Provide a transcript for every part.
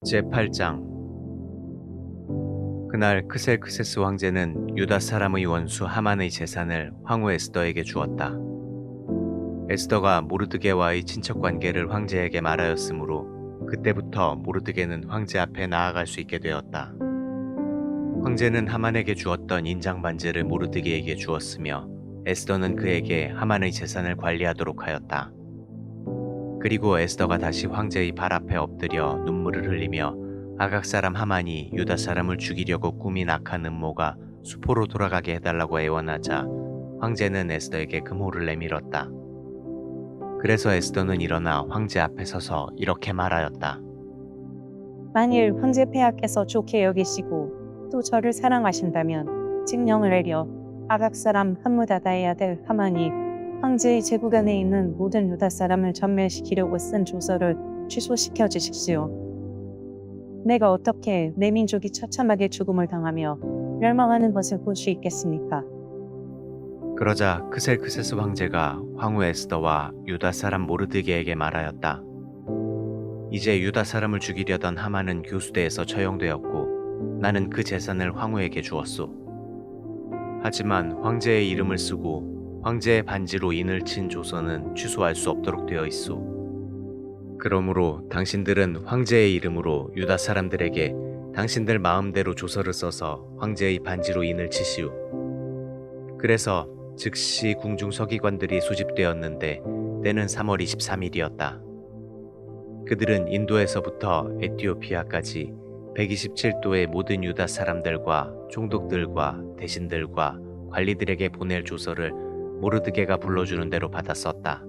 제8장. 그날 크셀크세스 황제는 유다 사람의 원수 하만의 재산을 황후 에스더에게 주었다. 에스더가 모르드게와의 친척 관계를 황제에게 말하였으므로 그때부터 모르드게는 황제 앞에 나아갈 수 있게 되었다. 황제는 하만에게 주었던 인장 반지를 모르드게에게 주었으며 에스더는 그에게 하만의 재산을 관리하도록 하였다. 그리고 에스더가 다시 황제의 발 앞에 엎드려 눈물을 흘리며 아각 사람 하만이 유다 사람을 죽이려고 꾸민 악한 음모가 수포로 돌아가게 해달라고 애원하자 황제는 에스더에게 금호를 내밀었다. 그래서 에스더는 일어나 황제 앞에 서서 이렇게 말하였다. 만일 황제 폐하께서 좋게 여기시고 또 저를 사랑하신다면 칙령을 내려 아각 사람 함므다다의 아들 하만이 황제의 제국 안에 있는 모든 유다 사람을 전멸시키려고 쓴 조서를 취소시켜 주십시오. 내가 어떻게 내 민족이 처참하게 죽음을 당하며 멸망하는 것을 볼 수 있겠습니까? 그러자 크셀크세스 황제가 황후 에스더와 유다 사람 모르드게에게 말하였다. 이제 유다 사람을 죽이려던 하만은 교수대에서 처형되었고 나는 그 재산을 황후에게 주었소. 하지만 황제의 이름을 쓰고 황제의 반지로 인을 친 조서는 취소할 수 없도록 되어 있소. 그러므로 당신들은 황제의 이름으로 유다 사람들에게 당신들 마음대로 조서를 써서 황제의 반지로 인을 치시오. 그래서 즉시 궁중 서기관들이 소집되었는데 때는 3월 23일이었다. 그들은 인도에서부터 에티오피아까지 127도의 모든 유다 사람들과 총독들과 대신들과 관리들에게 보낼 조서를 모르드게가 불러주는 대로 받아 썼다.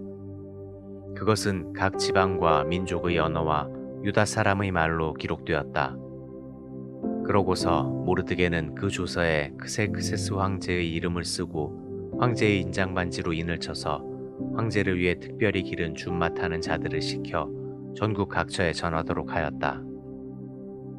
그것은 각 지방과 민족의 언어와 유다 사람의 말로 기록되었다. 그러고서 모르드게는 그 조서에 크셀크세스 황제의 이름을 쓰고 황제의 인장반지로 인을 쳐서 황제를 위해 특별히 기른 준맛하는 자들을 시켜 전국 각처에 전하도록 하였다.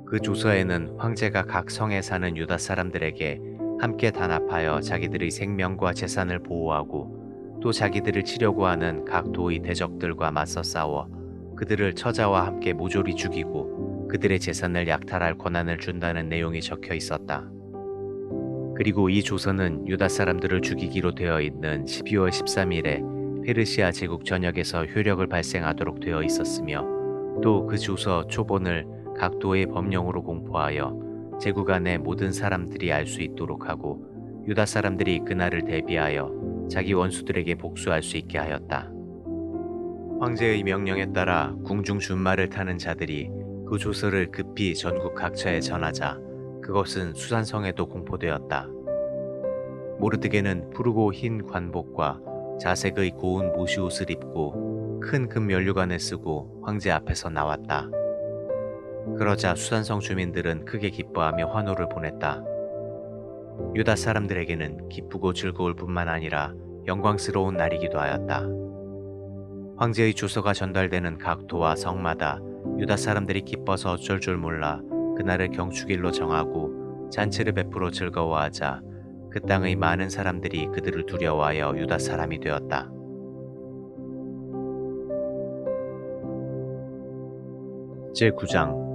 그 조서에는 황제가 각 성에 사는 유다 사람들에게 함께 단합하여 자기들의 생명과 재산을 보호하고 또 자기들을 치려고 하는 각 도의 대적들과 맞서 싸워 그들을 처자와 함께 모조리 죽이고 그들의 재산을 약탈할 권한을 준다는 내용이 적혀 있었다. 그리고 이 조서는 유다 사람들을 죽이기로 되어 있는 12월 13일에 페르시아 제국 전역에서 효력을 발생하도록 되어 있었으며 또 그 조서 초본을 각 도의 법령으로 공포하여 제국 안의 모든 사람들이 알 수 있도록 하고 유다 사람들이 그날을 대비하여 자기 원수들에게 복수할 수 있게 하였다. 황제의 명령에 따라 궁중 준마를 타는 자들이 그 조서를 급히 전국 각처에 전하자 그것은 수산성에도 공포되었다. 모르드게는 푸르고 흰 관복과 자색의 고운 모시옷을 입고 큰 금 면류관을 쓰고 황제 앞에서 나왔다. 그러자 수산성 주민들은 크게 기뻐하며 환호를 보냈다. 유다 사람들에게는 기쁘고 즐거울 뿐만 아니라 영광스러운 날이기도 하였다. 황제의 조서가 전달되는 각 도와 성마다 유다 사람들이 기뻐서 어쩔 줄 몰라 그날을 경축일로 정하고 잔치를 베풀어 즐거워하자 그 땅의 많은 사람들이 그들을 두려워하여 유다 사람이 되었다. 제9장.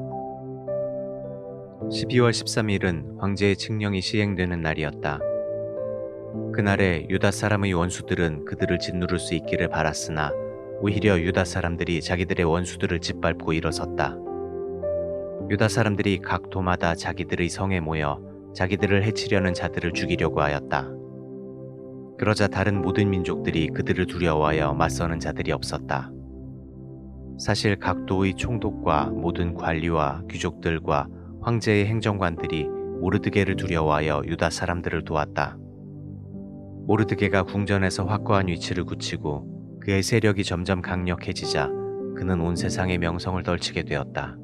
12월 13일은 황제의 칙령이 시행되는 날이었다. 그날에 유다 사람의 원수들은 그들을 짓누를 수 있기를 바랐으나 오히려 유다 사람들이 자기들의 원수들을 짓밟고 일어섰다. 유다 사람들이 각 도마다 자기들의 성에 모여 자기들을 해치려는 자들을 죽이려고 하였다. 그러자 다른 모든 민족들이 그들을 두려워하여 맞서는 자들이 없었다. 사실 각 도의 총독과 모든 관리와 귀족들과 황제의 행정관들이 모르드게를 두려워하여 유다 사람들을 도왔다. 모르드게가 궁전에서 확고한 위치를 굳히고 그의 세력이 점점 강력해지자 그는 온 세상의 명성을 떨치게 되었다.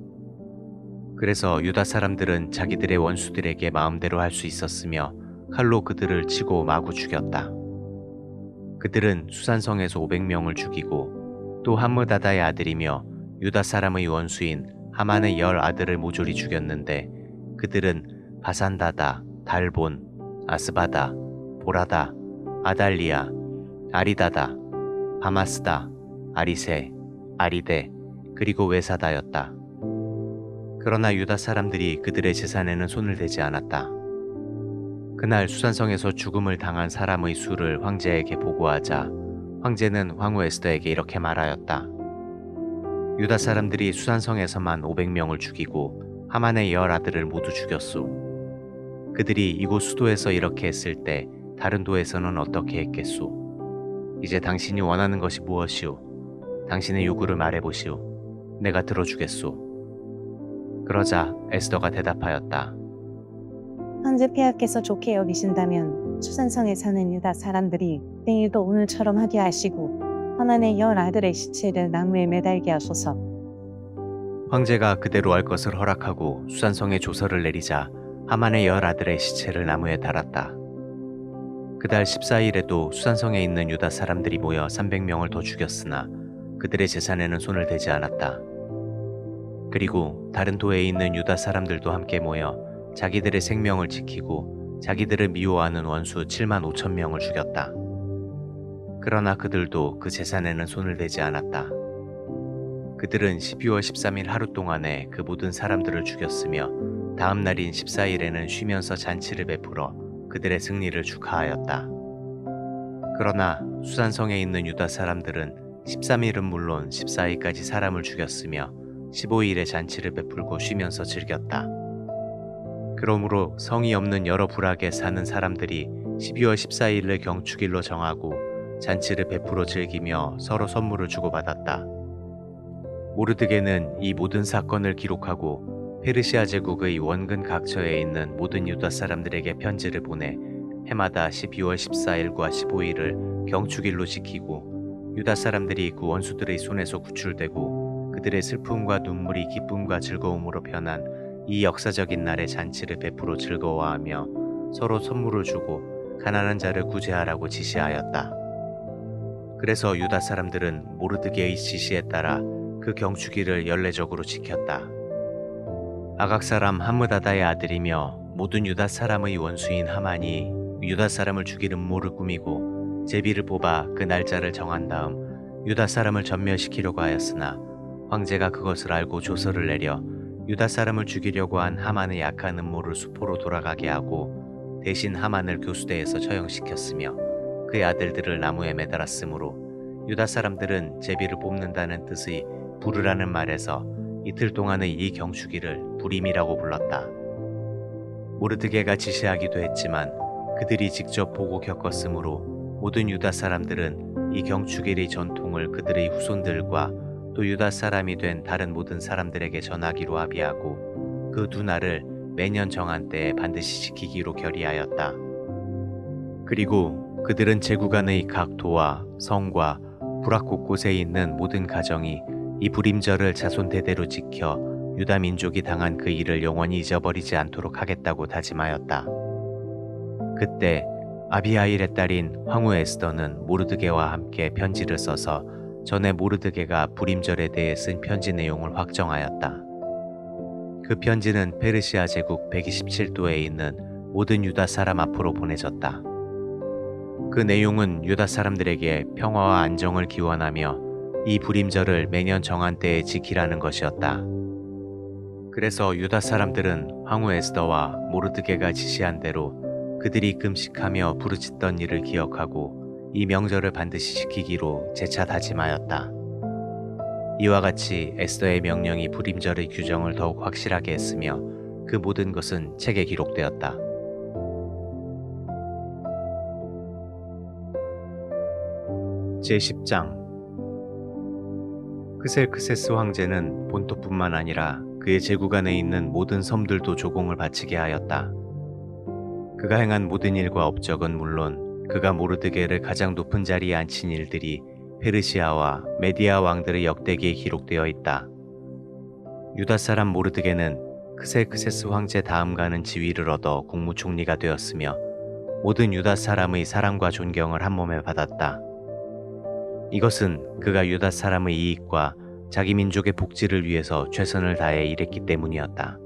그래서 유다 사람들은 자기들의 원수들에게 마음대로 할 수 있었으며 칼로 그들을 치고 마구 죽였다. 그들은 수산성에서 500명을 죽이고 또 함므다다의 아들이며 유다 사람의 원수인 하만의 10 아들을 모조리 죽였는데 그들은 바산다다, 달본, 아스바다, 보라다, 아달리아, 아리다다, 바마스다, 아리세, 아리데, 그리고 외사다였다. 그러나 유다 사람들이 그들의 재산에는 손을 대지 않았다. 그날 수산성에서 죽음을 당한 사람의 수를 황제에게 보고하자 황제는 황후 에스더에게 이렇게 말하였다. 유다 사람들이 수산성에서만 500명을 죽이고 하만의 10아들을 모두 죽였소. 그들이 이곳 수도에서 이렇게 했을 때 다른 도에서는 어떻게 했겠소? 이제 당신이 원하는 것이 무엇이오? 당신의 요구를 말해보시오. 내가 들어주겠소. 그러자 에스더가 대답하였다. 황제 폐하께서 좋게 여기신다면 수산성에 사는 유다 사람들이 내일도 오늘처럼 하게 하시고 하만의 10아들의 시체를 나무에 매달게 하소서. 황제가 그대로 할 것을 허락하고 수산성에 조서를 내리자 하만의 10아들의 시체를 나무에 달았다. 그달 14일에도 수산성에 있는 유다 사람들이 모여 300명을 더 죽였으나 그들의 재산에는 손을 대지 않았다. 그리고 다른 도에 있는 유다 사람들도 함께 모여 자기들의 생명을 지키고 자기들을 미워하는 원수 7만 5천 명을 죽였다. 그러나 그들도 그 재산에는 손을 대지 않았다. 그들은 12월 13일 하루 동안에 그 모든 사람들을 죽였으며 다음 날인 14일에는 쉬면서 잔치를 베풀어 그들의 승리를 축하하였다. 그러나 수산성에 있는 유다 사람들은 13일은 물론 14일까지 사람을 죽였으며 15일에 잔치를 베풀고 쉬면서 즐겼다. 그러므로 성이 없는 여러 부락에 사는 사람들이 12월 14일을 경축일로 정하고 잔치를 베풀어 즐기며 서로 선물을 주고받았다. 모르드게는 이 모든 사건을 기록하고 페르시아 제국의 원근 각처에 있는 모든 유다 사람들에게 편지를 보내 해마다 12월 14일과 15일을 경축일로 지키고 유다 사람들이 그 원수들의 손에서 구출되고 그들의 슬픔과 눈물이 기쁨과 즐거움으로 변한 이 역사적인 날에 잔치를 베풀어 즐거워하며 서로 선물을 주고 가난한 자를 구제하라고 지시하였다. 그래서 유다 사람들은 모르드게의 지시에 따라 그 경축일을 연례적으로 지켰다. 아각 사람 함므다다의 아들이며 모든 유다 사람의 원수인 하만이 유다 사람을 죽일 음모를 꾸미고 제비를 뽑아 그 날짜를 정한 다음 유다 사람을 전멸시키려고 하였으나 황제가 그것을 알고 조서를 내려 유다 사람을 죽이려고 한 하만의 약한 음모를 수포로 돌아가게 하고 대신 하만을 교수대에서 처형시켰으며 그의 아들들을 나무에 매달았으므로 유다 사람들은 제비를 뽑는다는 뜻의 부르라는 말에서 이틀 동안의 이 경축일을 부림이라고 불렀다. 모르드게가 지시하기도 했지만 그들이 직접 보고 겪었으므로 모든 유다 사람들은 이 경축일의 전통을 그들의 후손들과 또 유다 사람이 된 다른 모든 사람들에게 전하기로 합의하고 그 두 날을 매년 정한 때에 반드시 지키기로 결의하였다. 그리고 그들은 제국 안의 각 도와 성과 부락 곳곳에 있는 모든 가정이 이 불임절을 자손 대대로 지켜 유다 민족이 당한 그 일을 영원히 잊어버리지 않도록 하겠다고 다짐하였다. 그때 아비하일의 딸인 황후 에스더는 모르드게와 함께 편지를 써서 전에 모르드게가 불임절에 대해 쓴 편지 내용을 확정하였다. 그 편지는 페르시아 제국 127도에 있는 모든 유다 사람 앞으로 보내졌다. 그 내용은 유다 사람들에게 평화와 안정을 기원하며 이 불임절을 매년 정한 때에 지키라는 것이었다. 그래서 유다 사람들은 황후 에스더와 모르드게가 지시한 대로 그들이 금식하며 부르짖던 일을 기억하고 이 명절을 반드시 지키기로 재차 다짐하였다. 이와 같이 에스더의 명령이 불임절의 규정을 더욱 확실하게 했으며 그 모든 것은 책에 기록되었다. 제10장 크셀크세스 황제는 본토뿐만 아니라 그의 제국 안에 있는 모든 섬들도 조공을 바치게 하였다. 그가 행한 모든 일과 업적은 물론 그가 모르드게를 가장 높은 자리에 앉힌 일들이 페르시아와 메디아 왕들의 역대기에 기록되어 있다. 유다 사람 모르드게는 크셀크세스 황제 다음가는 지위를 얻어 국무총리가 되었으며 모든 유다 사람의 사랑과 존경을 한 몸에 받았다. 이것은 그가 유다 사람의 이익과 자기 민족의 복지를 위해서 최선을 다해 일했기 때문이었다.